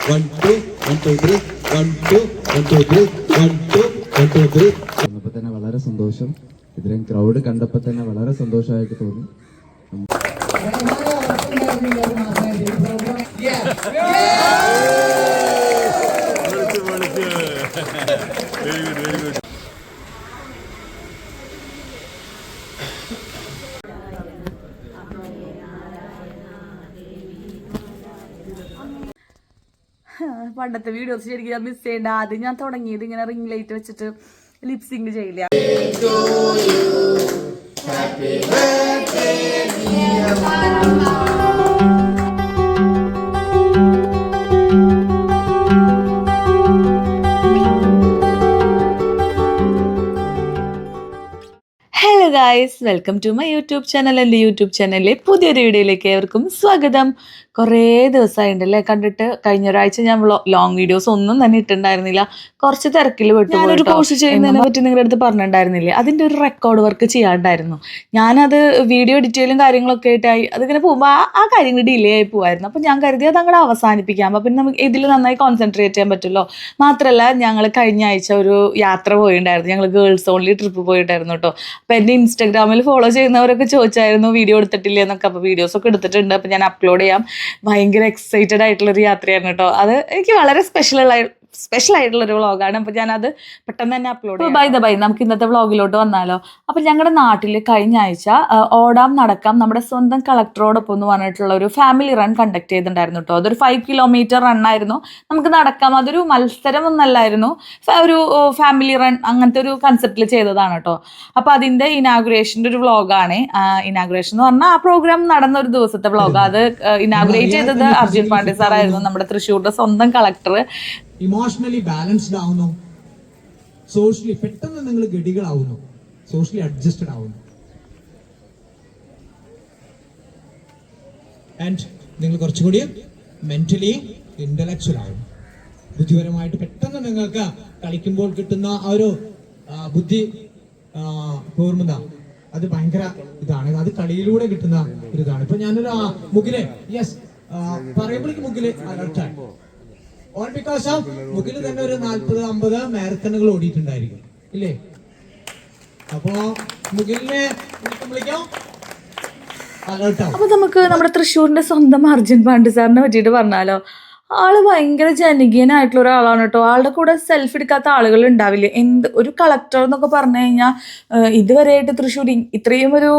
1 2 1 2 3 1 2 1 2 3 1 2 1 2 3 കണ്ടപ്പോൾ തന്നെ വളരെ സന്തോഷം. ഇത്രയും ക്രൗഡ് കണ്ടപ്പോൾ തന്നെ വളരെ സന്തോഷമായിട്ട് തോന്നി. പണ്ടത്തെ വീഡിയോസ് ശരിക്കും ഞാൻ മിസ് ചെയ്യേണ്ട. ആദ്യം ഞാൻ തുടങ്ങിയത് ഇങ്ങനെ റിംഗ് ലൈറ്റ് വെച്ചിട്ട് ലിപ്സിങ് ചെയ്യില്ല. Hello guys, welcome to my YouTube channel. എൻ്റെ യൂട്യൂബ് ചാനലിലെ പുതിയൊരു വീഡിയോയിലേക്ക് ഏവർക്കും സ്വാഗതം. കുറേ ദിവസമായിട്ടുണ്ടല്ലേ കണ്ടിട്ട്. കഴിഞ്ഞ ഒരാഴ്ച ഞാൻ ലോങ് വീഡിയോസ് ഒന്നും തന്നെ ഇട്ടുണ്ടായിരുന്നില്ല. കുറച്ച് തിരക്കിൽ വിട്ടു. ഞാനൊരു കോഴ്സ് ചെയ്യുന്നതിനെ പറ്റി നിങ്ങളുടെ അടുത്ത് പറഞ്ഞിട്ടുണ്ടായിരുന്നില്ലേ, അതിൻ്റെ ഒരു റെക്കോർഡ് വർക്ക് ചെയ്യാണ്ടായിരുന്നു. ഞാനത് വീഡിയോ എഡിറ്റിലും കാര്യങ്ങളൊക്കെ ആയിട്ടായി അതിങ്ങനെ പോകുമ്പോൾ ആ കാര്യങ്ങൾ ഡിലേ ആയി പോകുമായിരുന്നു. അപ്പോൾ ഞാൻ കരുതി അത് അങ്ങോട്ട് അവസാനിപ്പിക്കാം. അപ്പോൾ പിന്നെ നമുക്ക് ഇതിൽ നന്നായി കോൺസെൻട്രേറ്റ് ചെയ്യാൻ പറ്റുമല്ലോ. മാത്രമല്ല, ഞങ്ങൾ കഴിഞ്ഞ ആഴ്ച ഒരു യാത്ര പോയിട്ടുണ്ടായിരുന്നു. ഞങ്ങൾ ഗേൾസ് ഓൺലി ട്രിപ്പ് പോയിട്ടായിരുന്നു കേട്ടോ. അപ്പോൾ എൻ്റെ ഇൻസ്റ്റാഗ്രാമിൽ ഫോളോ ചെയ്യുന്നവരൊക്കെ ചോദിച്ചായിരുന്നു വീഡിയോ എടുത്തിട്ടില്ല എന്നൊക്കെ. അപ്പോൾ വീഡിയോസൊക്കെ എടുത്തിട്ടുണ്ട്. അപ്പോൾ ഞാൻ അപ്ലോഡ് ചെയ്യാം. ഭയങ്കര എക്സൈറ്റഡ് ആയിട്ടുള്ളൊരു യാത്രയാണ് കേട്ടോ. അത് എനിക്ക് വളരെ സ്പെഷ്യൽ ആയിട്ടുള്ളൊരു വ്ളോഗാണ്. അപ്പോൾ ഞാനത് പെട്ടെന്ന് തന്നെ അപ്ലോഡ് ചെയ്യാം. ബൈ നമുക്ക് ഇന്നത്തെ വ്ളോഗിലോട്ട് വന്നാലോ. അപ്പോൾ ഞങ്ങളുടെ നാട്ടിൽ കഴിഞ്ഞ ആഴ്ച ഓടാം നടക്കാം നമ്മുടെ സ്വന്തം കളക്ടറോടൊപ്പം എന്ന് പറഞ്ഞിട്ടുള്ള ഒരു ഫാമിലി റൺ കണ്ടക്ട് ചെയ്തിട്ടുണ്ടായിരുന്നു കേട്ടോ. അതൊരു 5 കിലോമീറ്റർ റണ്ണായിരുന്നു. നമുക്ക് നടക്കാം. അതൊരു മത്സരം ഒന്നല്ലായിരുന്നു, ഒരു ഫാമിലി റൺ അങ്ങനത്തെ ഒരു കൺസെപ്റ്റിൽ ചെയ്തതാണ് കേട്ടോ. അപ്പോൾ അതിൻ്റെ ഇനാഗുറേഷൻ്റെ ഒരു വ്ളോഗാണ്. ഇനാഗുറേഷൻ എന്ന് പറഞ്ഞാൽ ആ പ്രോഗ്രാം നടന്ന ഒരു ദിവസത്തെ വ്ളോഗ്. അത് ഇനാഗുറേറ്റ് ചെയ്തത് അർജുൻ പാണ്ഡ്യ സാറായിരുന്നു, നമ്മുടെ തൃശ്ശൂരിൻ്റെ സ്വന്തം കളക്ടർ. ഇമോഷണലി ബാലൻസ്ഡ് ആവുന്നു, സോഷ്യലി പെട്ടെന്ന് നിങ്ങൾ ഗഡികളാവുന്നു, സോഷ്യലി അഡ്ജസ്റ്റഡ് ആവുന്നു, ആൻഡ് നിങ്ങൾ കുറച്ചുകൂടി മെന്റലി ഇന്റലക്ച്വൽ ആവും. ബുദ്ധിപരമായിട്ട് പെട്ടെന്ന് നിങ്ങൾക്ക് കളിക്കുമ്പോൾ കിട്ടുന്ന ആ ഒരു ബുദ്ധി കൂർമ്മത അത് ഭയങ്കര ഇതാണ്. അത് കളിയിലൂടെ കിട്ടുന്ന ഒരു ഇതാണ്. ഇപ്പൊ ഞാനൊരു മുകില് പറയുമ്പോഴേക്ക് മുകില് അലർട്ടായി. ഓൾ ബിക്കോസ് ഓഫ് മുകില് തന്നെ ഒരു 40-50 മാരത്തണുകൾ ഓടിയിട്ടുണ്ടായിരിക്കും ഇല്ലേ? അപ്പോ മുകിലിനെ വിളിക്കാം, അലർട്ടാവും. അപ്പൊ നമുക്ക് നമ്മുടെ തൃശ്ശൂരിന്റെ സ്വന്തം അർജുൻ പാണ്ഡ്യ സാറിനെ പറ്റിയിട്ട് പറഞ്ഞാലോ. ആള് ഭയങ്കര ജനകീയനായിട്ടുള്ള ഒരാളാണ് കേട്ടോ. ആളുടെ കൂടെ സെൽഫി എടുക്കാത്ത ആളുകൾ ഉണ്ടാവില്ലേ. ഒരു കളക്ടർ എന്നൊക്കെ പറഞ്ഞു കഴിഞ്ഞാൽ ഇതുവരെയായിട്ട് തൃശ്ശൂർ ഇത്രയും ഒരു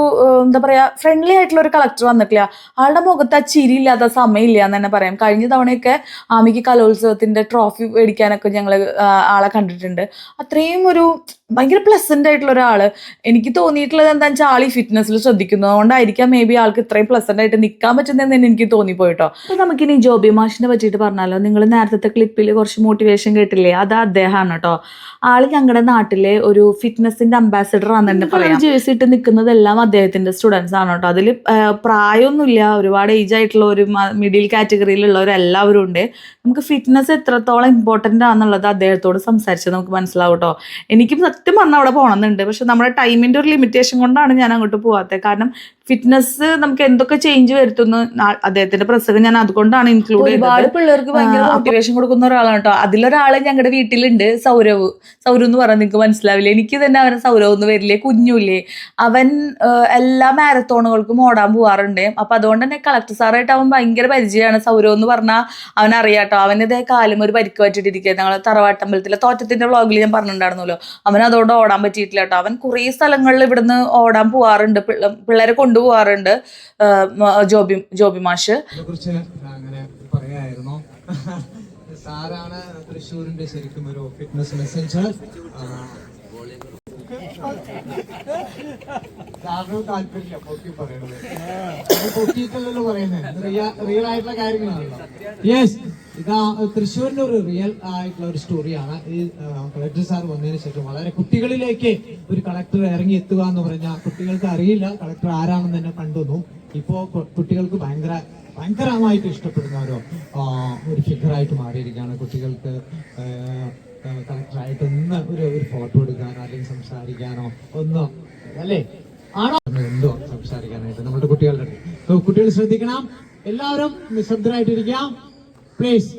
എന്താ പറയുക ഫ്രണ്ട്ലി ആയിട്ടുള്ള ഒരു കളക്ടർ വന്നിട്ടില്ല. ആളുടെ മുഖത്ത് ആ ചിരി ഇല്ലാത്ത സമയമില്ല എന്ന് തന്നെ പറയാം. കഴിഞ്ഞ തവണയൊക്കെ ആമിക്ക് കലോത്സവത്തിന്റെ ട്രോഫി മേടിക്കാനൊക്കെ ഞങ്ങൾ ആളെ കണ്ടിട്ടുണ്ട്. അത്രയും ഒരു ഭയങ്കര പ്ലസന്റ് ആയിട്ടുള്ള ഒരാള്. എനിക്ക് തോന്നിയിട്ടുള്ളത് എന്താണെന്ന് വെച്ചാൽ ആൾ ഈ ഫിറ്റ്നസ്സിൽ ശ്രദ്ധിക്കുന്നത് കൊണ്ടായിരിക്കാം മേ ബി ആൾക്ക് ഇത്രയും പ്ലസന്റ് ആയിട്ട് നിൽക്കാൻ പറ്റുന്നതെന്ന് തന്നെ എനിക്ക് തോന്നിപ്പോയിട്ടോ. അപ്പൊ നമുക്കിനി ജോബി മാഷിനെ പറ്റിയിട്ട് പറഞ്ഞാലോ. നിങ്ങൾ നേരത്തെ ക്ലിപ്പിൽ കുറച്ച് മോട്ടിവേഷൻ കേട്ടില്ലേ, അത് അദ്ദേഹമാണ് കേട്ടോ. ആള് ഞങ്ങളുടെ നാട്ടിലെ ഒരു ഫിറ്റ്നസിന്റെ അംബാസിഡർ ആണെന്ന് തന്നെ പറയാം. ജേഴ്സി ഇട്ട് നിൽക്കുന്നതെല്ലാം അദ്ദേഹത്തിന്റെ സ്റ്റുഡൻസ് ആണ് കേട്ടോ. അതിൽ പ്രായമൊന്നുമില്ല, ഒരുപാട് ഏജ് ആയിട്ടുള്ള ഒരു മിഡിൽ കാറ്റഗറിയിലുള്ളവരെല്ലാവരും ഉണ്ട്. നമുക്ക് ഫിറ്റ്നസ് എത്രത്തോളം ഇമ്പോർട്ടൻ്റ് ആണെന്നുള്ളത് അദ്ദേഹത്തോട് സംസാരിച്ച് നമുക്ക് മനസ്സിലാവും കേട്ടോ. എനിക്കും സത്യം പറഞ്ഞാൽ അവിടെ പോകണമെന്നുണ്ട്. പക്ഷെ നമ്മുടെ ടൈമിൻ്റെ ഒരു ലിമിറ്റേഷൻ കൊണ്ടാണ് ഞാൻ അങ്ങോട്ട് പോകാത്തത്. കാരണം ഫിറ്റ്നസ് നമുക്ക് എന്തൊക്കെ ചേഞ്ച് വരുത്തുന്നു അദ്ദേഹത്തിന്റെ പ്രസംഗം ഞാൻ അതുകൊണ്ടാണ് ഇൻക്ലൂഡ് ചെയ്തത്. ഒരുപാട് പിള്ളേർക്ക് ഭയങ്കര മോട്ടിവേഷൻ കൊടുക്കുന്ന ഒരാളാണ് കേട്ടോ. അതിലൊരാള് ഞങ്ങളുടെ വീട്ടിലുണ്ട്, സൗരവ് എന്ന് പറഞ്ഞാൽ നിങ്ങൾക്ക് മനസ്സിലാവില്ലേ. എനിക്ക് തന്നെ അവനെ സൗരവ് എന്ന് വരില്ലേ, കുഞ്ഞുല്ലേ. അവൻ എല്ലാ മാരത്തോണുകൾക്കും ഓടാൻ പോവാറുണ്ട്. അപ്പൊ അതുകൊണ്ട് തന്നെ കളക്ടർ സാറായിട്ട് അവൻ ഭയങ്കര പരിചയമാണ്. സൗരവ് എന്ന് പറഞ്ഞാൽ അവനറിയാട്ടോ. അവൻ്റെ കാലും ഒരു പരിക്ക് പറ്റിയിട്ടിരിക്കുക. ഞങ്ങൾ തറവാട്ടമ്പലത്തിലെ തോറ്റത്തിന്റെ വ്ളോഗിൽ ഞാൻ പറഞ്ഞിട്ടുണ്ടായിരുന്നല്ലോ. അവൻ അതുകൊണ്ട് ഓടാൻ പറ്റിയിട്ടില്ല കേട്ടോ. അവൻ കുറേ സ്ഥലങ്ങളിൽ ഇവിടുന്ന് ഓടാൻ പോവാറുണ്ട്, പിള്ളേരെ കൊണ്ടുപോവാറുണ്ട്. ജോബി മാഷ് അങ്ങനെ പറയായിരുന്നു. സാറാണ് തൃശ്ശൂരിന്റെ ശരിക്കും ഒരു ഫിറ്റ്നസ് മെസ്സേജർ. സാറിന് താല്പര്യമില്ല പൊക്കി പറയണത്, പൊക്കിയിട്ടല്ലോ പറയുന്നത്, റിയൽ ആയിട്ടുള്ള കാര്യങ്ങളാണല്ലോ. യെസ്, ഇതാ തൃശ്ശൂരിന്റെ ഒരു റിയൽ ആയിട്ടുള്ള ഒരു സ്റ്റോറിയാണ്. ഈ കളക്ടർ സാർ വന്നതിന് ശേഷം വളരെ കുട്ടികളിലേക്ക് ഒരു കളക്ടർ ഇറങ്ങി എത്തുക എന്ന് പറഞ്ഞാൽ കുട്ടികൾക്ക് അറിയില്ല കളക്ടർ ആരാണെന്ന് തന്നെ കണ്ടുവന്നു. ഇപ്പോ കുട്ടികൾക്ക് ഭയങ്കരമായിട്ട് ഇഷ്ടപ്പെടുന്ന ഒരു ഫിഗറായിട്ട് മാറിയിരിക്കുകയാണ്. കുട്ടികൾക്ക് കളക്ടറായിട്ട് ഒന്ന് ഒരു ഫോട്ടോ എടുക്കാനോ അല്ലെങ്കിൽ സംസാരിക്കാനോ ഒന്നോ അല്ലേ ആണോ എന്തോ സംസാരിക്കാനായിട്ട് നമ്മുടെ കുട്ടികളുടെ കുട്ടികൾ ശ്രദ്ധിക്കണം. എല്ലാവരും നിശബ്ദരായിട്ടിരിക്കാം പ്ലീസ്.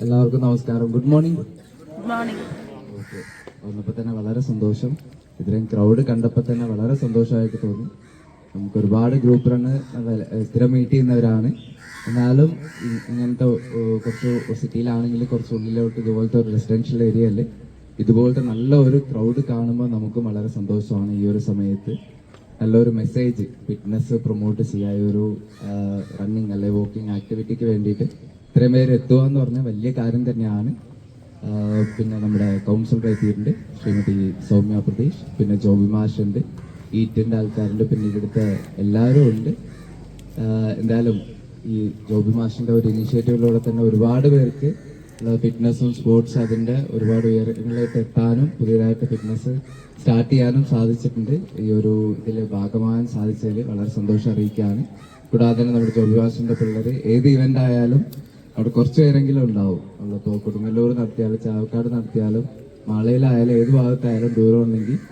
എല്ലാവർക്കും നമസ്കാരം. Good morning. Good morning. Okay, വന്നപ്പോൾ തന്നെ വളരെ സന്തോഷം. ഇത്രയും ക്രൗഡ് കണ്ടപ്പോൾ തന്നെ വളരെ സന്തോഷമായിട്ട് തോന്നി. നമുക്ക് ഒരുപാട് ഗ്രൂപ്പ് റണ്ണ് സ്ഥിരം മീറ്റ് ചെയ്യുന്നവരാണ്. എന്നാലും ഇങ്ങനത്തെ കുറച്ച് സിറ്റിയിലാണെങ്കിൽ കുറച്ച് ഉള്ളിലോട്ട് ഇതുപോലത്തെ ഒരു റെസിഡൻഷ്യൽ ഏരിയയിൽ ഇതുപോലത്തെ നല്ല ഒരു ക്രൗഡ് കാണുമ്പോൾ നമുക്കും വളരെ സന്തോഷമാണ്. ഈ ഒരു സമയത്ത് നല്ലൊരു മെസ്സേജ് ഫിറ്റ്നസ് പ്രൊമോട്ട് ചെയ്യുക, ഈ ഒരു റണ്ണിങ് അല്ലെ വാക്കിംഗ് ആക്ടിവിറ്റിക്ക് വേണ്ടിയിട്ട് ഇത്രയും പേര് എത്തുക എന്ന് പറഞ്ഞാൽ വലിയ കാര്യം തന്നെയാണ്. പിന്നെ നമ്മുടെ കൗൺസിലർ എത്തിയിട്ടുണ്ട്, ശ്രീമതി സൗമ്യ പ്രതീഷ്, പിന്നെ ജോബി മാഷുണ്ട്, ഈറ്റിൻ്റെ ആൾക്കാരുണ്ട്, പിന്നെ ഇവിടുത്തെ എല്ലാവരും ഉണ്ട്. എന്തായാലും ഈ ജോബി മാഷിൻ്റെ ഒരു ഇനീഷ്യേറ്റീവിലൂടെ തന്നെ ഒരുപാട് പേർക്ക് ഫിറ്റ്നസ്സും സ്പോർട്സ് അതിൻ്റെ ഒരുപാട് ഉയരങ്ങളിലേക്ക് എത്താനും പുതിയതായിട്ട് ഫിറ്റ്നസ് സ്റ്റാർട്ട് ചെയ്യാനും സാധിച്ചിട്ടുണ്ട്. ഈ ഒരു ഇതിൽ ഭാഗമാകാൻ സാധിച്ചതിൽ വളരെ സന്തോഷം അറിയിക്കുകയാണ്. കൂടാതെ തന്നെ നമ്മുടെ ജോബി മാഷിൻ്റെ പിള്ളേർ ഏത് ഇവൻ്റ് ആയാലും അവിടെ കുറച്ച് പേരെങ്കിലും ഉണ്ടാവും. നമ്മളിപ്പോൾ കൊടുങ്ങല്ലൂർ നടത്തിയാലും ചാവക്കാട് നടത്തിയാലും മാളയിലായാലും ഏത് ഭാഗത്തായാലും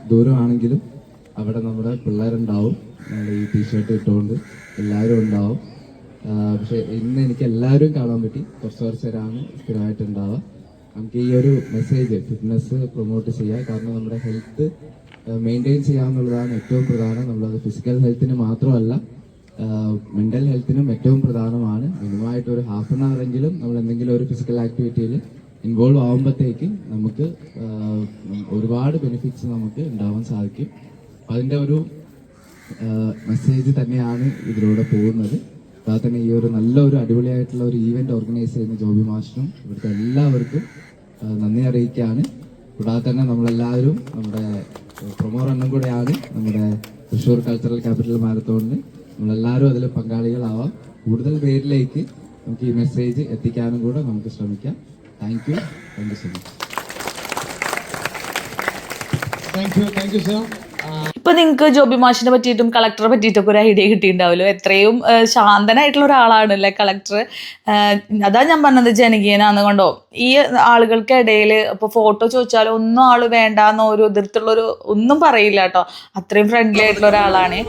ദൂരമാണെങ്കിലും അവിടെ നമ്മുടെ പിള്ളേരുണ്ടാവും. നമ്മൾ ഈ ടീഷർട്ട് ഇട്ടുകൊണ്ട് എല്ലാവരും ഉണ്ടാവും. പക്ഷെ ഇന്ന് എനിക്ക് എല്ലാവരും കാണാൻ പറ്റി. കുറച്ച് പേരാണ് സ്ഥിരമായിട്ടുണ്ടാവുക. നമുക്ക് ഈ ഒരു മെസ്സേജ് ഫിറ്റ്നസ് പ്രൊമോട്ട് ചെയ്യുക. കാരണം നമ്മുടെ ഹെൽത്ത് മെയിൻറ്റെയിൻ ചെയ്യാന്നുള്ളതാണ് ഏറ്റവും പ്രധാനം. നമ്മളത് ഫിസിക്കൽ ഹെൽത്തിന് മാത്രമല്ല മെൻ്റൽ ഹെൽത്തിനും ഏറ്റവും പ്രധാനമാണ്. മിനിമമായിട്ട് ഒരു ഹാഫ് ആൻ അവർ എങ്കിലും നമ്മൾ എന്തെങ്കിലും ഒരു ഫിസിക്കൽ ആക്ടിവിറ്റിയിൽ ഇൻവോൾവ് ആകുമ്പോഴത്തേക്ക് നമുക്ക് ഒരുപാട് ബെനിഫിറ്റ്സ് നമുക്ക് ഉണ്ടാവാൻ സാധിക്കും. അതിൻ്റെ ഒരു മെസ്സേജ് തന്നെയാണ് ഇതിലൂടെ പോകുന്നത്. അതുപോലെ തന്നെ ഈ ഒരു നല്ലൊരു അടിപൊളിയായിട്ടുള്ള ഒരു ഈവെന്റ് ഓർഗനൈസ് ചെയ്യുന്ന ജോബി മാസ്റ്ററും ഇവിടുത്തെ എല്ലാവർക്കും നന്ദി അറിയിക്കുകയാണ്. കൂടാതെ തന്നെ നമ്മളെല്ലാവരും നമ്മുടെ പ്രൊമോ റണ്ണും കൂടെയാണ് നമ്മുടെ തൃശ്ശൂർ കൾച്ചറൽ ക്യാപിറ്റൽ മാരത്തോണിന്. നമ്മളെല്ലാവരും അതിൽ പങ്കാളികളാവാം. കൂടുതൽ പേരിലേക്ക് നമുക്ക് ഈ മെസ്സേജ് എത്തിക്കാനും കൂടെ നമുക്ക് ശ്രമിക്കാം. Thank you so much. Thank you sir. ഇപ്പൊ നിങ്ങൾക്ക് ജോബി മാഷിനെ പറ്റിയിട്ടും കളക്ടറെ പറ്റിയിട്ടൊക്കെ ഒരു ഐഡിയ കിട്ടിയിട്ടുണ്ടാവുമല്ലോ. എത്രയും ശാന്തനായിട്ടുള്ള ഒരാളാണല്ലേ കളക്ടർ. അതാ ഞാൻ പറഞ്ഞത് ജനകീയനാന്ന് കൊണ്ടോ. ഈ ആളുകൾക്കിടയിൽ ഇപ്പോൾ ഫോട്ടോ ചോദിച്ചാലും ഒന്നും ആള് വേണ്ടാന്നോ ഒരു എതിർത്തുള്ളൊരു ഒന്നും പറയില്ല കേട്ടോ. അത്രയും ഫ്രണ്ട്ലി ആയിട്ടുള്ള ഒരാളാണ്.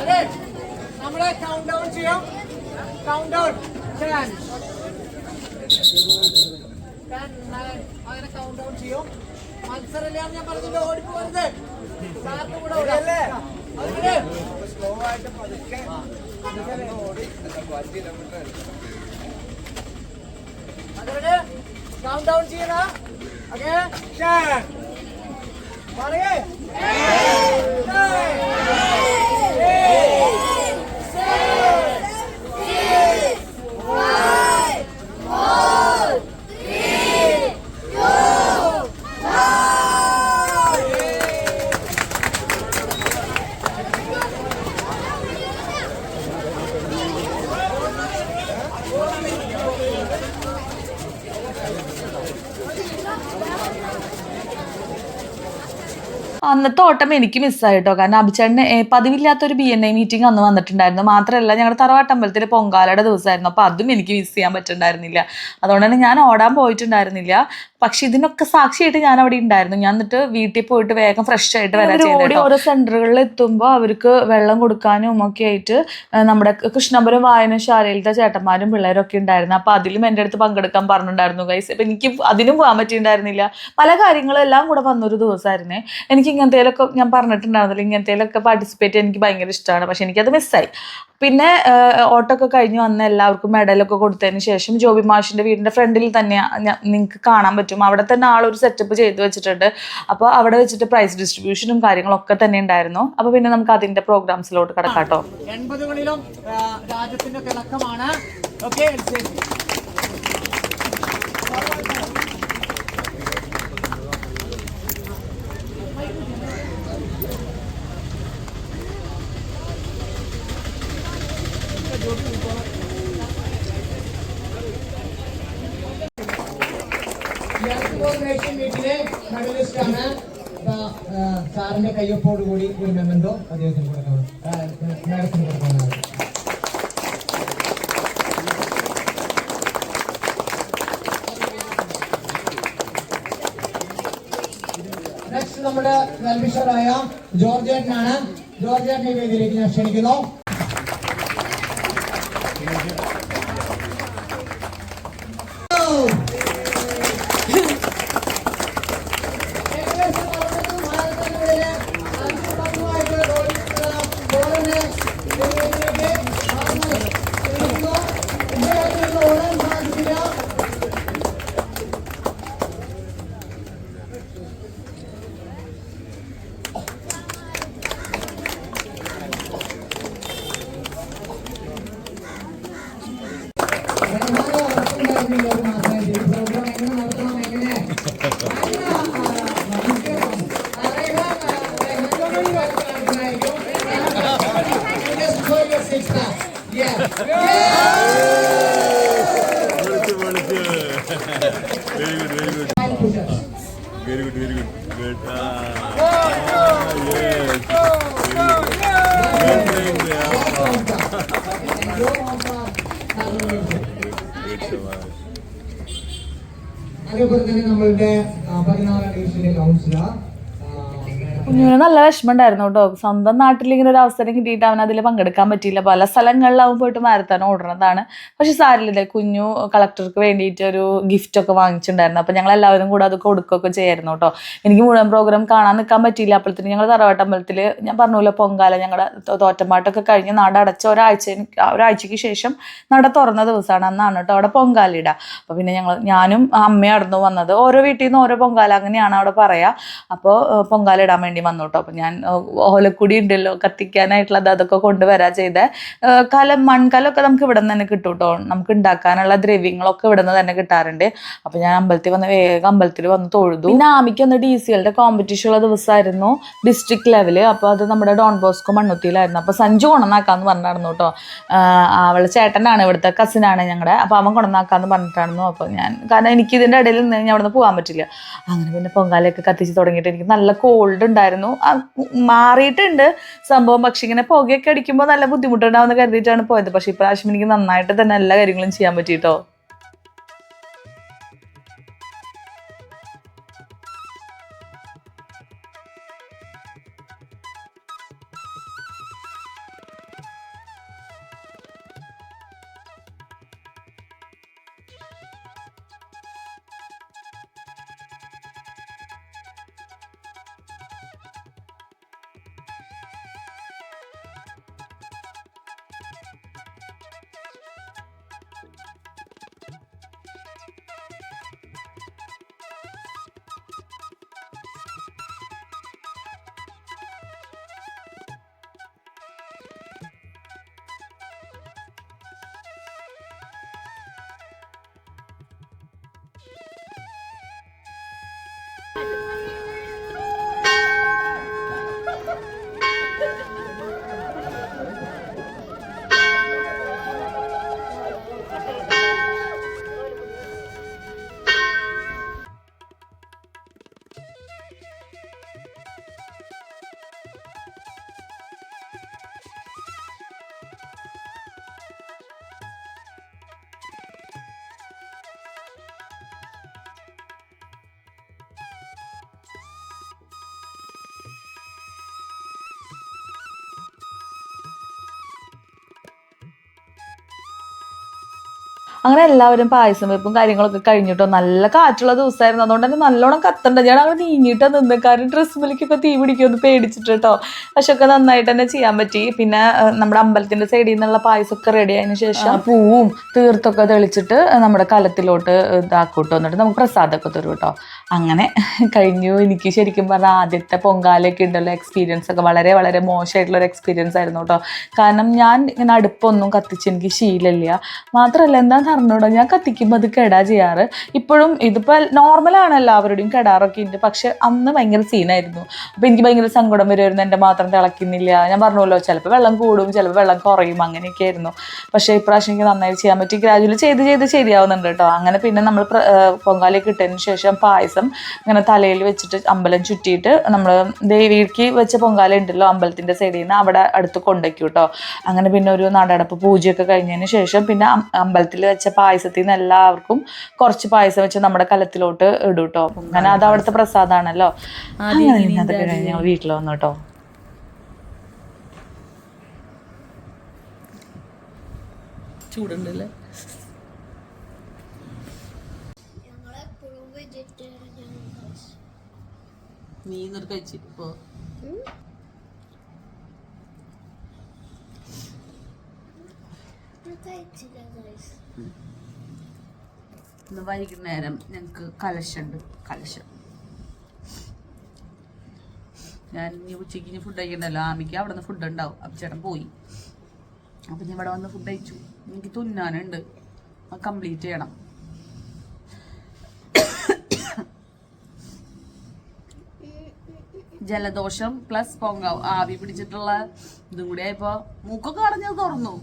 അതെ, നമ്മളെ കൗണ്ട് ഡൗൺ ചെയ്യാം. കൗണ്ട് ഡൗൺ 10 അങ്ങനെ കൗണ്ട് ഡൗൺ ചെയ്യും. മത്സരമില്ലാന്ന് ഞാൻ പറഞ്ഞില്ല, ഓടിപ്പോകരുത്. സാറിന് കൂടെ സ്ലോ ആയിട്ട് പതുക്കെ അതിന് കൗണ്ട് ഡൗൺ ചെയ്യണ. ഓക്കെ, പറയേ അന്നത്തെ ഓട്ടം എനിക്ക് മിസ്സായിട്ടോ. കാരണം അഭിചേട്ടന് പതിവില്ലാത്തൊരു BNI മീറ്റിംഗ് അന്ന് വന്നിട്ടുണ്ടായിരുന്നു. മാത്രമല്ല ഞങ്ങളുടെ തറവാട്ടമ്പലത്തിൽ പൊങ്കാലയുടെ ദിവസമായിരുന്നു. അപ്പോൾ അതും എനിക്ക് മിസ് ചെയ്യാൻ പറ്റുന്നുണ്ടായിരുന്നില്ല. അതുകൊണ്ടാണ് ഞാൻ ഓടാൻ പോയിട്ടുണ്ടായിരുന്നില്ല. പക്ഷെ ഇതിനൊക്കെ സാക്ഷിയായിട്ട് ഞാൻ അവിടെ ഉണ്ടായിരുന്നു. ഞാൻ എന്നിട്ട് വീട്ടിൽ പോയിട്ട് വേഗം ഫ്രഷ് ആയിട്ട് വരാൻ ഓടി ഓരോ സെന്ററുകളിൽ എത്തുമ്പോൾ അവർക്ക് വെള്ളം കൊടുക്കാനും ഒക്കെ ആയിട്ട് നമ്മുടെ കൃഷ്ണപുരം വായനശാലയിലത്തെ ചേട്ടന്മാരും പിള്ളേരും ഒക്കെ ഉണ്ടായിരുന്നു. അപ്പോൾ അതിലും എൻ്റെ അടുത്ത് പങ്കെടുക്കാൻ പറഞ്ഞിട്ടുണ്ടായിരുന്നു ഗൈസ്. അപ്പം എനിക്ക് അതിനും പോകാൻ പറ്റിയിട്ടുണ്ടായിരുന്നില്ല. പല കാര്യങ്ങളും എല്ലാം കൂടെ വന്നൊരു ദിവസമായിരുന്നേ. എനിക്ക് ഇങ്ങനത്തേലൊക്കെ ഞാൻ പറഞ്ഞിട്ടുണ്ടായിരുന്നില്ല, ഇങ്ങനത്തേലൊക്കെ പാർട്ടിസിപ്പേറ്റ് എനിക്ക് ഭയങ്കര ഇഷ്ടമാണ്. പക്ഷെ എനിക്കത് മിസ്സായി. പിന്നെ ഓട്ടമൊക്കെ കഴിഞ്ഞ് വന്ന എല്ലാവർക്കും മെഡലൊക്കെ കൊടുത്തതിന് ശേഷം ജോബി മാഷിൻ്റെ വീടിൻ്റെ ഫ്രണ്ടിൽ തന്നെ നിങ്ങൾക്ക് കാണാൻ പറ്റും. അവിടെ തന്നെ ആളൊരു സെറ്റപ്പ് ചെയ്ത് വെച്ചിട്ടുണ്ട്. അപ്പോൾ അവിടെ വെച്ചിട്ട് പ്രൈസ് ഡിസ്ട്രിബ്യൂഷനും കാര്യങ്ങളൊക്കെ തന്നെ ഉണ്ടായിരുന്നു. അപ്പോൾ പിന്നെ നമുക്ക് അതിൻ്റെ പ്രോഗ്രാംസിലോട്ട് കിടക്കാട്ടോ. 80കളിലും രാജ്യത്തിൻ്റെ തിളക്കമാണ്. ഓക്കെ, മീറ്റിലെ മെഡലിസ്റ്റ് ആണ് അപ്പൊ സാറിന്റെ കയ്യൊപ്പോട് കൂടി ഒരു മെമ്മന്റോ അദ്ദേഹത്തിന് കൊടുക്കണം, മാഡത്തിന് കൊടുക്കാനാണ്. നെക്സ്റ്റ് നമ്മുടെ വെൽവിഷറായ ജോർജ് ചേട്ടനാണ്. ജോർജ് ചേട്ടനെ വേദിയിലേക്ക് ഞാൻ ക്ഷണിക്കുന്നു. Very good. അതേപോലെ തന്നെ നമ്മളുടെ 16ാം ഡിവിഷനിലെ കൗൺസിലർ കുഞ്ഞുവിന് നല്ല വിഷമമുണ്ടായിരുന്നു കേട്ടോ. സ്വന്തം നാട്ടിൽ ഇങ്ങനെ ഒരു അവസരം കിട്ടിയിട്ട് അവൻ അതിൽ പങ്കെടുക്കാൻ പറ്റിയില്ല. പല സ്ഥലങ്ങളിൽ അവൻ പോയിട്ട് മാരത്തോൺ ഓടുന്നതാണ്. പക്ഷെ സാരില്ല, കുഞ്ഞു കളക്ടർക്ക് വേണ്ടിയിട്ട് ഒരു ഗിഫ്റ്റ് ഒക്കെ വാങ്ങിച്ചിട്ടുണ്ടായിരുന്നു. അപ്പം ഞങ്ങൾ എല്ലാവരും കൂടെ അത് കൊടുക്കുകയൊക്കെ ചെയ്യായിരുന്നു കേട്ടോ. എനിക്ക് മുഴുവൻ പ്രോഗ്രാം കാണാൻ നിൽക്കാൻ പറ്റിയില്ല. അപ്പോഴത്തേന് ഞങ്ങൾ തറവാട്ടമ്പലത്തിൽ, ഞാൻ പറഞ്ഞല്ലോ, പൊങ്കാല ഞങ്ങളുടെ തോറ്റമ്പാട്ടൊക്കെ കഴിഞ്ഞ് നട അടച്ച ഒരാഴ്ചയ്ക്ക് ശേഷം നട തുറന്ന ദിവസമാണ്, അന്നാണ് കേട്ടോ അവിടെ പൊങ്കാലിടുക. അപ്പോൾ പിന്നെ ഞാനും അമ്മയായിരുന്നു വന്നത്. ഓരോ വീട്ടിൽ നിന്ന് ഓരോ പൊങ്കാല, അങ്ങനെയാണ് അവിടെ പറയുക. അപ്പോൾ പൊങ്കാല ഇടാൻ വേണ്ടി വന്നു കേട്ടോ. അപ്പം ഞാൻ ഓലക്കുടി ഉണ്ടല്ലോ കത്തിക്കാനായിട്ടുള്ളത്, അതൊക്കെ കൊണ്ടുവരാ ചെയ്തേ. മൺകലമൊക്കെ നമുക്ക് ഇവിടെ നിന്ന് തന്നെ കിട്ടും കേട്ടോ. നമുക്ക് ഉണ്ടാക്കാനുള്ള ദ്രവ്യങ്ങളൊക്കെ ഇവിടെ നിന്ന് തന്നെ കിട്ടാറുണ്ട്. അപ്പം ഞാൻ വേഗം അമ്പലത്തിൽ വന്ന് തൊഴുതു. പിന്നെ ആമിക്ക് ഒന്ന് DCLയുടെ കോമ്പറ്റീഷൻ ഉള്ള ദിവസമായിരുന്നു, ഡിസ്ട്രിക്ട് ലെവല്. അപ്പോൾ അത് നമ്മുടെ ഡോൺ ബോസ്കോ മണ്ണുത്തിയിലായിരുന്നു. അപ്പോൾ സഞ്ജു കൊണ്ടുവന്നാക്കാന്ന് പറഞ്ഞിരുന്നു കേട്ടോ. അവളുടെ ചേട്ടനാണ്, ഇവിടുത്തെ കസിനാണ് ഞങ്ങളുടെ. അപ്പോൾ അവൻ കൊണ്ടുവന്നാക്കാന്ന് പറഞ്ഞിട്ടായിരുന്നു. അപ്പോൾ കാരണം എനിക്ക് ഇതിൻ്റെ ഇടയിൽ നിന്ന് ഞാൻ അവിടെ നിന്ന് പോകാൻ പറ്റില്ല. അങ്ങനെ പിന്നെ പൊങ്കാലയൊക്കെ കത്തിച്ച് തുടങ്ങിയിട്ട് എനിക്ക് നല്ല കോൾഡ് ഉണ്ടായിരുന്നു. മാറിയിട്ടുണ്ട് സംഭവം, പക്ഷെ ഇങ്ങനെ പുകയൊക്കെ അടിക്കുമ്പോൾ നല്ല ബുദ്ധിമുട്ടുണ്ടാവുമെന്ന് കരുതിയിട്ടാണ് പോയത്. പക്ഷെ ഇപ്രാവശ്യം എനിക്ക് നന്നായിട്ട് തന്നെ എല്ലാ കാര്യങ്ങളും ചെയ്യാൻ പറ്റിയിട്ടോ. അങ്ങനെ എല്ലാവരും പായസം വെപ്പും കാര്യങ്ങളൊക്കെ കഴിഞ്ഞിട്ടോ. നല്ല കാറ്റുള്ള ദിവസമായിരുന്നു, അതുകൊണ്ട് തന്നെ നല്ലോണം കത്തണ്ട. ഞാൻ അങ്ങനെ നീങ്ങിയിട്ട് നിന്നക്കാരും ഡ്രസ്സുമേലേക്കൊക്കെ തീ പിടിക്കുമെന്ന് പേടിച്ചിട്ട് കേട്ടോ. പക്ഷെ ഒക്കെ നന്നായിട്ട് തന്നെ ചെയ്യാൻ പറ്റി. പിന്നെ നമ്മുടെ അമ്പലത്തിന്റെ സൈഡിൽ നിന്നുള്ള പായസമൊക്കെ റെഡി ആയതിനു ശേഷം പൂവും തീർത്തൊക്കെ തെളിച്ചിട്ട് നമ്മുടെ കലത്തിലോട്ട് ഇതാക്കൂട്ടോ. എന്നിട്ട് നമുക്ക് പ്രസാദമൊക്കെ തരും കേട്ടോ. അങ്ങനെ കഴിഞ്ഞു. എനിക്ക് ശരിക്കും പറഞ്ഞാൽ ആദ്യത്തെ പൊങ്കാലയൊക്കെ ഉണ്ടല്ലോ എക്സ്പീരിയൻസ് ഒക്കെ വളരെ വളരെ മോശമായിട്ടുള്ളൊരു എക്സ്പീരിയൻസ് ആയിരുന്നു കേട്ടോ. കാരണം ഞാൻ ഇങ്ങനെ അടുപ്പൊന്നും കത്തിച്ച് എനിക്ക് ശീലമില്ല. മാത്രമല്ല എന്താണെന്ന് അറിഞ്ഞൂടോ, ഞാൻ കത്തിക്കുമ്പോൾ അത് കെടാ ചെയ്യാറ്. ഇപ്പോഴും ഇതിപ്പോൾ നോർമലാണ്, എല്ലാവരുടെയും കെടാറൊക്കെ ഉണ്ട്. പക്ഷെ അന്ന് ഭയങ്കര സീനായിരുന്നു. അപ്പോൾ എനിക്ക് ഭയങ്കര സങ്കടം വരുമായിരുന്നു, എൻ്റെ മാത്രം തിളയ്ക്കുന്നില്ല. ഞാൻ പറഞ്ഞല്ലോ, ചിലപ്പോൾ വെള്ളം കൂടും, ചിലപ്പോൾ വെള്ളം കുറയും, അങ്ങനെയൊക്കെ ആയിരുന്നു. പക്ഷേ ഇപ്രാവശ്യം എനിക്ക് നന്നായി ചെയ്യാൻ പറ്റി. ഗ്രാജുവലി ചെയ്ത് ശരിയാവുന്നുണ്ട് കേട്ടോ. അങ്ങനെ പിന്നെ നമ്മൾ പൊങ്കാലയൊക്കെ ഇട്ടതിന് ശേഷം പായസം ഇങ്ങനെ തലയിൽ വെച്ചിട്ട് അമ്പലം ചുറ്റിയിട്ട് നമ്മൾ ദേവിക്ക് വെച്ച പൊങ്കാല ഉണ്ടല്ലോ അമ്പലത്തിൻ്റെ സൈഡിൽ നിന്ന്, അവിടെ അടുത്ത് കൊണ്ടുവയ്ക്കും കേട്ടോ. അങ്ങനെ പിന്നെ ഒരു നടടപ്പ് പൂജയൊക്കെ കഴിഞ്ഞതിന് ശേഷം പിന്നെ അമ്പലത്തിൽ വെച്ച പായസത്തിൽ നിന്ന് എല്ലാവർക്കും കുറച്ച് പായസം വെച്ച് നമ്മുടെ കലത്തിലോട്ട് ഇടും കേട്ടോ. അങ്ങനെ അത് അവിടുത്തെ പ്രസാദമാണല്ലോ. അതൊക്കെ കഴിഞ്ഞ് ഞങ്ങൾ വീട്ടിൽ വന്നു കേട്ടോ. ചൂടുണ്ടല്ലേ? നീ ഇന്നൊരു കഴിച്ചിപ്പോ ഇന്ന് വൈകുന്നേരം ഞങ്ങൾക്ക് കലശുണ്ട്. കലശം ഞാൻ ഇനി ഉച്ചയ്ക്ക് ഇനി ഫുഡ് കഴിക്കണ്ടല്ലോ. ആമിക്ക് അവിടെ നിന്ന് ഫുഡ് ഉണ്ടാവും. അപ്പച്ചേട്ടൻ പോയി. അപ്പം ഞാൻ ഇവിടെ വന്ന് ഫുഡ് കഴിച്ചു. എനിക്ക് തുന്നാനുണ്ട്, അത് കംപ്ലീറ്റ് ചെയ്യണം. ജലദോഷം പ്ലസ് ആവി പിടിച്ചിട്ടുള്ള ഇതും കൂടി ആയപ്പോ മൂക്കൊക്കെ അടഞ്ഞത് തുറന്നു.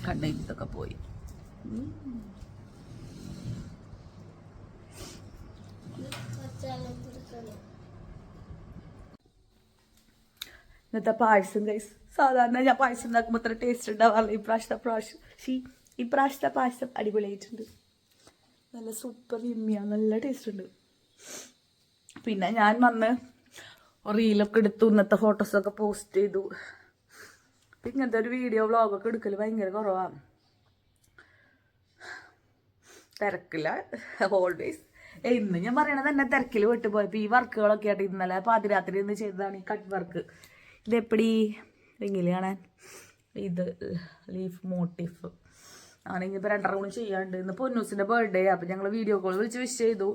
കണ്ണൊക്കെ പോയി. ഇന്നത്തെ പായസം ഗൈസ്, സാധാരണ ഞാൻ പായസം ഉണ്ടാക്കുമ്പോൾ അത്ര ടേസ്റ്റ് ഉണ്ടാവാറില്ല. ഇപ്രാവശ്യത്തെ പായസം അടിപൊളിയായിട്ടുണ്ട്. നല്ല സൂപ്പർ യമ്മിയാണ്, നല്ല ടേസ്റ്റ് ഉണ്ട്. പിന്നെ ഞാൻ വന്ന് റീലൊക്കെ എടുത്തു, ഇന്നത്തെ ഫോട്ടോസൊക്കെ പോസ്റ്റ് ചെയ്തു. അപ്പം ഇങ്ങനത്തെ ഒരു വീഡിയോ വ്ളോഗൊക്കെ എടുക്കൽ ഭയങ്കര കുറവാണ്. തിരക്കില്ല ഓൾവേസ്. ഇന്ന് ഞാൻ പറയണത് തന്നെ തിരക്കിൽ വിട്ടുപോയപ്പോൾ ഈ വർക്കുകളൊക്കെ ആയിട്ട് ഇന്നലെ പാതിരാത്രി ഇന്ന് ചെയ്തതാണ് ഈ കട്ട് വർക്ക്. ഇതെപ്പടി റിങ്ങിൽ കാണാൻ ഇത് ലീഫ് മോട്ടീഫ് ആണെങ്കിൽ ഇപ്പോൾ 2.5 മണി ചെയ്യാണ്ട്. ഇന്ന് പൊന്നൂസിൻ്റെ ബർത്ത്ഡേ. അപ്പം ഞങ്ങൾ വീഡിയോ കോൾ വിളിച്ച് വിഷ് ചെയ്തു.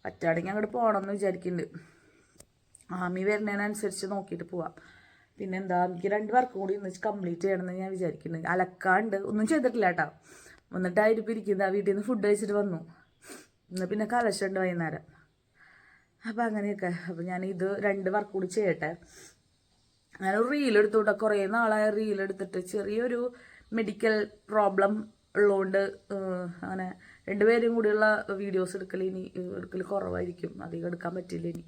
പറ്റാണെങ്കിൽ അങ്ങോട്ട് പോകണമെന്ന് വിചാരിക്കുന്നുണ്ട്. ആമി വരുന്നതിനനുസരിച്ച് നോക്കിയിട്ട് പോവാം. പിന്നെ എന്താ, എനിക്ക് 2 വർക്കും കൂടി ഇന്ന് കംപ്ലീറ്റ് ചെയ്യണമെന്ന് ഞാൻ വിചാരിക്കുന്നുണ്ട്. അലക്കാണ്ട് ഒന്നും ചെയ്തിട്ടില്ല കേട്ടോ. എന്നിട്ടായിരിക്കും ഇരിക്കുന്നത്. വീട്ടിൽ നിന്ന് ഫുഡ് കഴിച്ചിട്ട് വന്നു. ഇന്ന് പിന്നെ കലശുണ്ട് വൈകുന്നേരം. അപ്പം അങ്ങനെയൊക്കെ. അപ്പം ഞാൻ ഇത് 2 വർക്ക് കൂടി ചെയ്യട്ടെ. ഞാനൊരു റീലെടുത്തു കേട്ടോ. കുറേ നാളായ റീലെടുത്തിട്ട് ചെറിയൊരു മെഡിക്കൽ പ്രോബ്ലം ഉള്ളതുകൊണ്ട് അങ്ങനെ 2 പേരും കൂടിയുള്ള വീഡിയോസ് എടുക്കൽ കുറവായിരിക്കും. അധികം എടുക്കാൻ പറ്റില്ല. ഇനി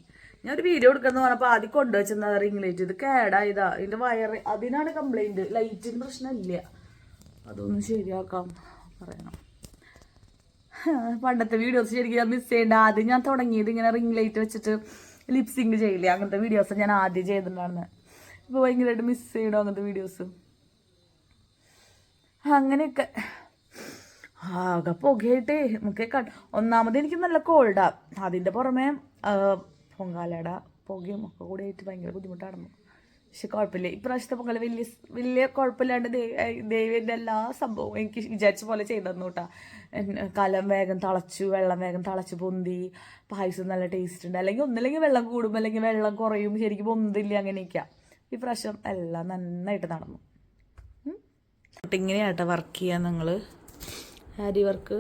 ഞാനൊരു വീഡിയോ എടുക്കാമെന്ന് പറഞ്ഞപ്പോൾ ആദ്യം കൊണ്ടുവച്ചെന്താ റിംഗ് ലൈറ്റ് ഇത് കേടായതാ. ഇതിൻ്റെ വയറ് അതിനാണ് കംപ്ലൈൻറ്റ്. ലൈറ്റിന് പ്രശ്നമില്ല. അതൊന്ന് ശരിയാക്കാം പറയണം. പണ്ടത്തെ വീഡിയോസ് ശരിക്കും ഞാൻ മിസ് ചെയ്യേണ്ട. ആദ്യം ഞാൻ തുടങ്ങിയത് ഇങ്ങനെ റിംഗ് ലൈറ്റ് വെച്ചിട്ട് ലിപ്സിങ് ചെയ്യില്ലേ, അങ്ങനത്തെ വീഡിയോസ് ഞാൻ ആദ്യം ചെയ്തിട്ടുണ്ടായിരുന്നത്. ഇപ്പോൾ ഭയങ്കരമായിട്ട് മിസ് ചെയ്യണം അങ്ങനത്തെ വീഡിയോസ്. അങ്ങനെയൊക്കെ ആകെ പുകയായിട്ടേ നമുക്ക് ഒന്നാമത് എനിക്ക് നല്ല കോൾഡാണ്. അതിൻ്റെ പുറമെ പൊങ്കാലയുടെ പുകയും ഒക്കെ കൂടി ആയിട്ട് ഭയങ്കര ബുദ്ധിമുട്ടായിരുന്നു. പക്ഷെ കുഴപ്പമില്ല. ഇപ്രാവശ്യത്തെ പൊങ്കാല വലിയ കുഴപ്പമില്ലാണ്ട് ദേവിൻ്റെ എല്ലാ സംഭവവും എനിക്ക് വിചാരിച്ച പോലെ ചെയ്തു തന്നു കേട്ടോ. കലം വേഗം തിളച്ചു, വെള്ളം വേഗം തിളച്ച് പൊന്തി, പായസം നല്ല ടേസ്റ്റ് ഉണ്ട്. ഒന്നില്ലെങ്കിൽ വെള്ളം കൂടും, അല്ലെങ്കിൽ വെള്ളം കുറയും, ശരിക്കും പൊന്തില്ല, അങ്ങനെയൊക്കെയാണ്. ഇപ്രാവശ്യം എല്ലാം നന്നായിട്ട് നടന്നു. ഇങ്ങനെയാട്ടോ വർക്ക് ചെയ്യാൻ നിങ്ങൾ ഹാരി വർക്ക്.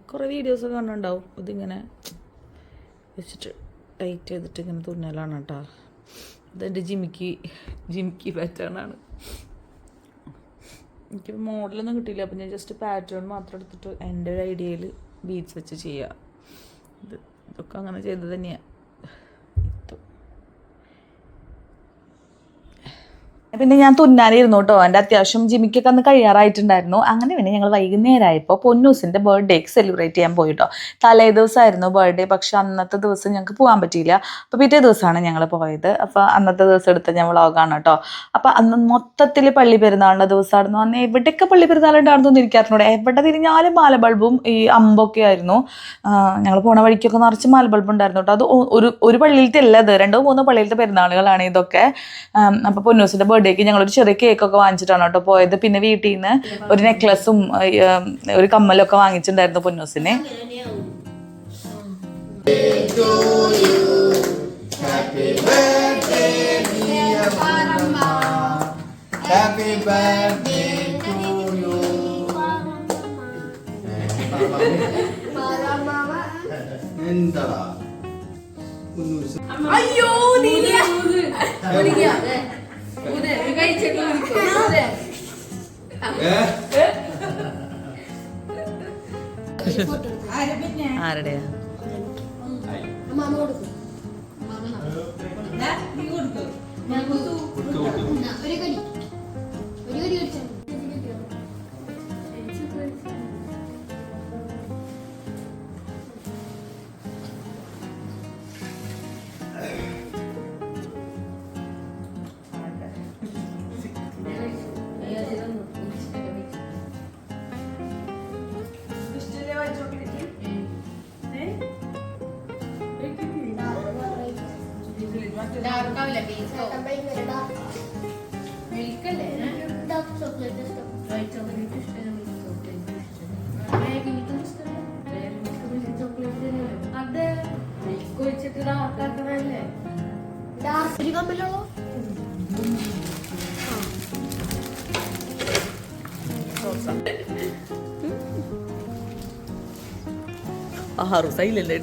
കുറേ വീഡിയോസൊക്കെ കണ്ടുണ്ടാവും. ഇതിങ്ങനെ വെച്ചിട്ട് ടൈറ്റ് ചെയ്തിട്ട് ഇങ്ങനെ തുന്നലാണ് കേട്ടോ. ഇതെൻ്റെ ജിമിക്കി പാറ്റേണാണ്. എനിക്ക് മോഡലൊന്നും കിട്ടിയില്ല. അപ്പം ഞാൻ ജസ്റ്റ് പാറ്റേൺ മാത്രം എടുത്തിട്ട് എൻ്റെ ഒരു ഐഡിയയിൽ ബീഡ്സ് വെച്ച് ചെയ്യുക. ഇതൊക്കെ അങ്ങനെ ചെയ്ത് തന്നെയാണ്. പിന്നെ ഞാൻ തുന്നാനിരുന്നു കേട്ടോ. എൻ്റെ അത്യാവശ്യം ജിമിക്കൊക്കെ അന്ന് കഴിയാറായിട്ടുണ്ടായിരുന്നു. അങ്ങനെ പിന്നെ ഞങ്ങൾ വൈകുന്നേരമായപ്പോൾ പൊന്നൂസിൻ്റെ ബർത്ത്ഡേക്ക് സെലിബ്രേറ്റ് ചെയ്യാൻ പോയിട്ടോ. തലേ ദിവസമായിരുന്നു ബർത്ത്ഡേ. പക്ഷെ അന്നത്തെ ദിവസം ഞങ്ങൾക്ക് പോകാൻ പറ്റിയില്ല. അപ്പോൾ പിറ്റേ ദിവസമാണ് ഞങ്ങൾ പോയത്. അപ്പോൾ അന്നത്തെ ദിവസം എടുത്ത ഞാൻ വ്ളോഗാണ് കേട്ടോ. അപ്പോൾ അന്ന് മൊത്തത്തിൽ പള്ളി പെരുന്നാളിൻ്റെ ദിവസമായിരുന്നു. അന്ന് എവിടെയൊക്കെ പള്ളി പെരുന്നാളുണ്ടായിരുന്നു ഇരിക്കാറുണ്ട്. എവിടെ തിരിഞ്ഞാലും മാലബൾബും ഈ അമ്പൊക്കെ ആയിരുന്നു. ഞങ്ങൾ പോണ വഴിക്കൊക്കെ നിറച്ച് മാലബൾബ് ഉണ്ടായിരുന്നു കേട്ടോ. അത് ഒരു പള്ളിയിലത്തെ അല്ല, അത് 2-3 പള്ളിയിലത്തെ പെരുന്നാളുകളാണ് ഇതൊക്കെ. അപ്പോൾ പൊന്നൂസിൻ്റെ ബർത്ത്ഡേക്ക് ഞങ്ങളൊരു ചെറിയ കേക്കൊക്കെ വാങ്ങിച്ചിട്ടാണ് കേട്ടോ പോയത്. പിന്നെ വീട്ടിൽ നിന്ന് ഒരു നെക്ലസും ഒരു കമ്മലൊക്കെ വാങ്ങിച്ചിട്ടുണ്ടായിരുന്നു പൊന്നൂസിന്. Happy birthday to അയ്യോ ആരുടെയാ സൈലല്ലേ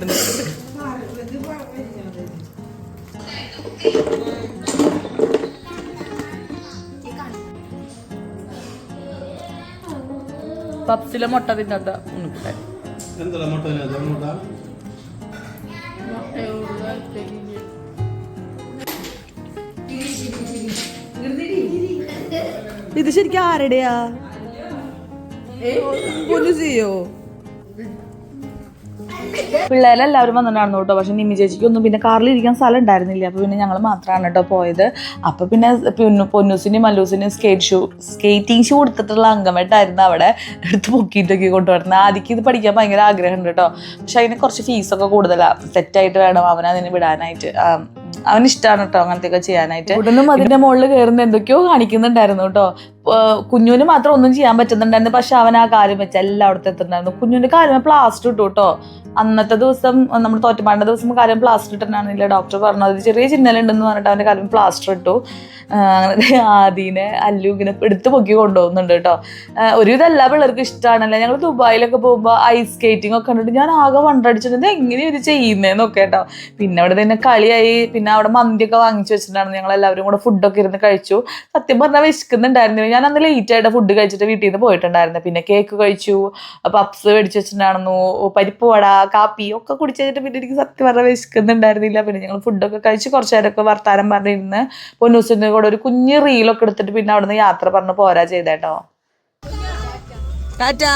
പപ്സിലെ മുട്ട തിന്നാത്ത ഉണക്കാൻ ഇത് ശരിക്കും ആരുടെയാ ചെയ്യോ പിള്ളേരെല്ലാവരും വന്നിട്ടുണ്ടായിരുന്നു കേട്ടോ. പക്ഷെ നിമ്മി ചേച്ചിക്കൊന്നും പിന്നെ കാറിലിരിക്കാൻ സ്ഥലം ഉണ്ടായിരുന്നില്ല. അപ്പോൾ പിന്നെ ഞങ്ങൾ മാത്രമാണ് കേട്ടോ പോയത്. അപ്പോൾ പിന്നെ പൊന്നൂസിനും മല്ലൂസിനും സ്കേറ്റിംഗ് ഷൂ കൊടുത്തിട്ടുള്ള അംഗമായിട്ടായിരുന്നു അവിടെ എടുത്ത് പൊക്കിയിട്ടൊക്കെ കൊണ്ടുവരുന്നത്. ആദ്യം ഇത് പഠിക്കാൻ ഭയങ്കര ആഗ്രഹമുണ്ട് കേട്ടോ. പക്ഷെ അതിന് കുറച്ച് ഫീസൊക്കെ കൂടുതലാണ്. സെറ്റായിട്ട് വേണം അവനതിന് വിടാനായിട്ട്. അവനിഷ്ടമാണ് കേട്ടോ അങ്ങനത്തെയൊക്കെ ചെയ്യാനായിട്ട്. ഉടനും അതിൻ്റെ മുകളിൽ കയറുന്ന എന്തൊക്കെയോ കാണിക്കുന്നുണ്ടായിരുന്നു കേട്ടോ. കുഞ്ഞുവിന് മാത്രം ഒന്നും ചെയ്യാൻ പറ്റുന്നുണ്ടായിരുന്നു. പക്ഷെ അവൻ ആ കാര്യം വെച്ച് എല്ലായിടത്തും എത്തുന്നുണ്ടായിരുന്നു. കുഞ്ഞുവിൻ്റെ കാര്യം പ്ലാസ്റ്റർ ഇട്ടു കേട്ടോ. അന്നത്തെ ദിവസം നമ്മൾ തോറ്റപ്പാടിൻ്റെ ദിവസം കാര്യം പ്ലാസ്റ്റർ ഇട്ടിട്ടുണ്ടായിരുന്നില്ല. ഡോക്ടർ പറഞ്ഞു അത് ചെറിയ ചിഹ്നലുണ്ടെന്ന് പറഞ്ഞിട്ട് അവൻ്റെ കാര്യം പ്ലാസ്റ്റർ ഇട്ടു. അങ്ങനെ ആദീനെ അല്ലു ഇങ്ങനെ എടുത്ത് പൊക്കി കൊണ്ടുപോകുന്നുണ്ട് കേട്ടോ. ഒരുവിധം എല്ലാ പിള്ളേർക്കും ഇഷ്ടമാണല്ലോ. ഞങ്ങൾ ദുബായിലൊക്കെ പോകുമ്പോൾ ഐസ് സ്കേറ്റിംഗ് ഒക്കെ കണ്ടിട്ട് ഞാൻ ആകെ വണ്ടടിച്ചിട്ടുണ്ട് എങ്ങനെയാണ് ഇത് ചെയ്യുന്നതെന്നൊക്കെ കേട്ടോ. പിന്നെ അവിടെ തന്നെ കളിയായി. പിന്നെ അവിടെ മന്തിയൊക്കെ വാങ്ങിച്ചു വെച്ചിട്ടുണ്ടായിരുന്നു. ഞങ്ങളെല്ലാവരും കൂടെ ഫുഡൊക്കെ ഇരുന്ന് കഴിച്ചു. സത്യം പറഞ്ഞാൽ വിശക്കുന്നുണ്ടായിരുന്നില്ല. ഞാൻ അന്ന് ലേറ്റ് ആയിട്ട് ഫുഡ് കഴിച്ചിട്ട് വീട്ടിൽ നിന്ന് പോയിട്ടുണ്ടായിരുന്നു. പിന്നെ കേക്ക് കഴിച്ചു, പപ്സ് മേടിച്ച് വെച്ചിട്ടുണ്ടായിരുന്നു, പരിപ്പ് വട, കാപ്പി ഒക്കെ കുടിച്ചു കഴിഞ്ഞിട്ട് പിന്നെ എനിക്ക് സത്യം പറഞ്ഞാൽ വിശക്കുന്നുണ്ടായിരുന്നില്ല. പിന്നെ ഞങ്ങൾ ഫുഡൊക്കെ കഴിച്ച് കുറച്ച് നേരമൊക്കെ വർത്താനം പറഞ്ഞിരുന്ന് പൊന്നൂസിൻ്റെ കൂടെ ഒരു കുഞ്ഞ് റീലൊക്കെ എടുത്തിട്ട് പിന്നെ അവിടെ നിന്ന് യാത്ര പറഞ്ഞ് പോരാ ചെയ്തേട്ടോ. ടാറ്റാ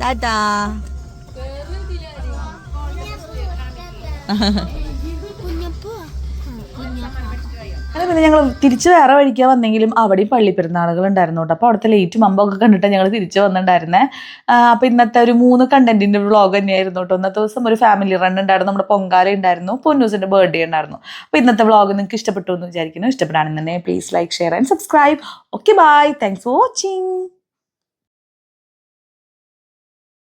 ടാറ്റാ. അങ്ങനെ പിന്നെ ഞങ്ങൾ തിരിച്ച് വേറെ വഴിക്കാൻ വന്നെങ്കിലും അവിടെയും പള്ളിപ്പെരുന്നാളുകൾ ഉണ്ടായിരുന്നു കേട്ടോ. അപ്പോൾ അവിടുത്തെ ലേറ്റ് മമ്പൊക്കെ കണ്ടിട്ട് ഞങ്ങൾ തിരിച്ച് വന്നിട്ടുണ്ടായിരുന്നേ. അപ്പോൾ ഇന്നത്തെ ഒരു 3 കണ്ടന്റിൻ്റെ വ്ളോഗ് തന്നെയായിരുന്നു കേട്ടോ. ഇന്നത്തെ ദിവസം ഒരു ഫാമിലി റൺ ഉണ്ടായിരുന്നു, നമ്മുടെ പൊങ്കാല ഉണ്ടായിരുന്നു, പൊന്നൂസിൻ്റെ ബർത്ത്ഡേ ഉണ്ടായിരുന്നു. അപ്പോൾ ഇന്നത്തെ വ്ളോഗ് നിങ്ങൾക്ക് ഇഷ്ടപ്പെട്ടു എന്ന് വിചാരിക്കുന്നു. ഇഷ്ടപ്പെടാണെന്നുണ്ടെങ്കിൽ please like, share and subscribe. Okay bye, thanks for watching.